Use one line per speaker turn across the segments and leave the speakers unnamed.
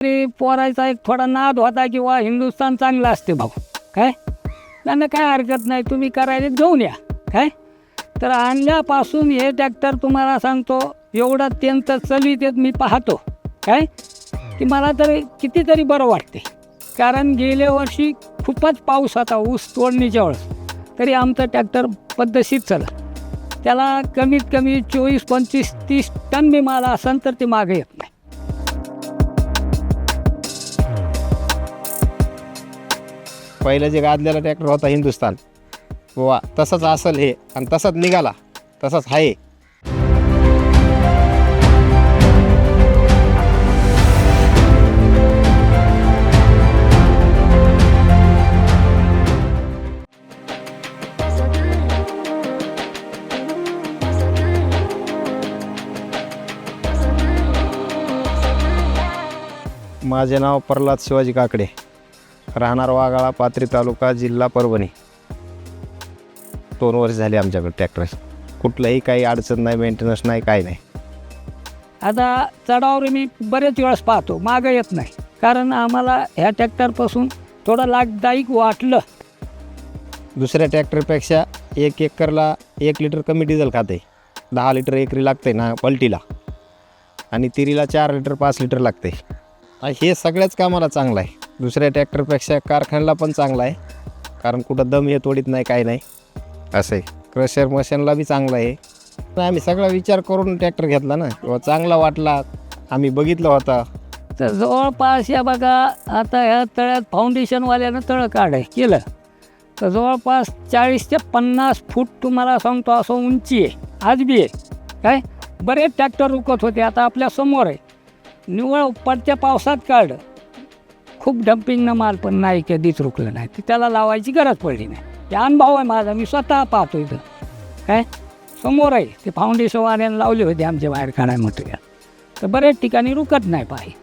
तरी पोरायचा एक थोडा नाद होता किंवा हिंदुस्थान चांगलं असते भाऊ, काय त्यांना काय हरकत नाही, तुम्ही करायला घेऊन या काय. तर आणल्यापासून हे ट्रॅक्टर तुम्हाला सांगतो एवढा त्यांचं चलित मी पाहतो काय की मला तर कितीतरी बरं वाटते. कारण गेल्या वर्षी खूपच पाऊस होता ऊस तोडणीच्या वेळेस, तरी आमचं ट्रॅक्टर पद्धतशीर चला. त्याला कमीत कमी 24, 25, 30 टन मी माल असेल तर ते मागे येत नाही.
पहिलं जे गाजलेला ट्रॅक्टर होता हिंदुस्थान, वा तसंच असेल हे, आणि तसंच निघाला, तसंच आहे. माझे नाव प्रल्हाद शिवाजी काकडे, राहणार वाघाळा, पाथरी तालुका, जिल्हा परभणी. 2 वर्ष झाले आमच्याकडे ट्रॅक्टर. कुठलंही काही अडचण नाही, मेंटेनन्स नाही, काही नाही.
आता चढावर मी बरेच वेळेस पाहतो, मागं येत नाही. कारण आम्हाला ह्या ट्रॅक्टरपासून थोडं लाभदायक वाटलं.
दुसऱ्या ट्रॅक्टरपेक्षा 1 एकरला 1 लिटर कमी डिझेल खाते. 10 लिटर एकरी लागते ना पलटीला, आणि तिरीला 4 लिटर 5 लिटर लागते. हे सगळ्याच कामाला चांगलं आहे. दुसऱ्या ट्रॅक्टरपेक्षा कारखान्याला पण चांगला आहे, कारण कुठं दम हे तोडीत नाही, काही नाही असं आहे. क्रशर मशीनला बी चांगलं आहे. आम्ही सगळा विचार करून ट्रॅक्टर घेतला ना, किंवा चांगला वाटला, आम्ही बघितलं होता.
तर जवळपास या बघा, आता ह्या तळ्यात फाउंडेशनवाल्यानं तळं काढाय केलं तर जवळपास 40 ते 50 फूट तुम्हाला सांगतो असं उंची आहे. आज बी आहे काय. बरेच ट्रॅक्टर रुकत होते, आता आपल्या समोर आहे. निव्वळ पडत्या पावसात काढलं, खूप डम्पिंगनं माल पण नाही, कधीच रुकलं नाही. ती त्याला लावायची गरज पडली नाही. हे अनुभव आहे माझा, मी स्वतः पाहतो इथं काय समोर आहे. ते फाउंडेशनवाल्यानं लावले होते आमच्या बाहेर काढाय मटेरियल, तर बऱ्याच ठिकाणी रुकत नाही पाहिजे.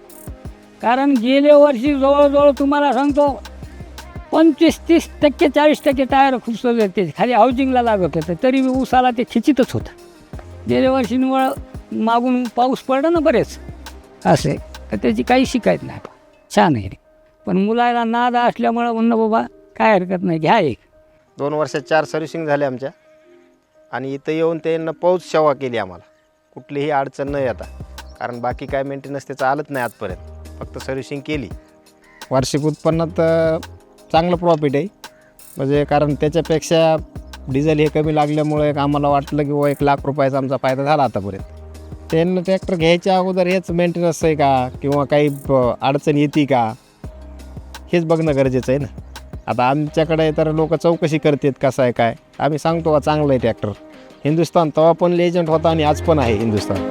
कारण गेल्या वर्षी जवळजवळ तुम्हाला सांगतो 25-30%, 40% टायर खूप सगळे ते खाली हाऊजिंगला लागत होतं, तरी ऊसाला ते खिचितच होतं. गेल्या वर्षी निवळ मागून पाऊस पडला ना बरेच असे, तर त्याची काही शिकायत नाही. छान आहे. पण मुलाला नाद असल्यामुळं म्हणणं बाबा काय हरकत नाही, घ्या एक.
2 वर्षात 4 सर्व्हिसिंग झाले आमच्या, आणि इथं येऊन त्यांना पाऊस सेवा केली आम्हाला. कुठलीही अडचण नाही आता, कारण बाकी काय मेंटेनन्स त्याचं आलंच नाही आजपर्यंत, फक्त सर्व्हिसिंग केली. वार्षिक उत्पन्नात चांगलं प्रॉफिट आहे, म्हणजे कारण त्याच्यापेक्षा डिझेल हे कमी लागल्यामुळे आम्हाला वाटलं की 1 लाख रुपयाचा आमचा फायदा झाला आतापर्यंत. त्यांना ट्रॅक्टर घ्यायच्या अगोदर हेच मेंटेनन्स आहे का, किंवा काही अडचण येते का, हेच बघणं गरजेचं आहे ना. आता आमच्याकडे तर लोक चौकशी करतात कसं आहे काय, आम्ही सांगतो चांगलं आहे ट्रॅक्टर. हिंदुस्थान तेव्हा पण लेजंड होता आणि आज पण आहे हिंदुस्थान.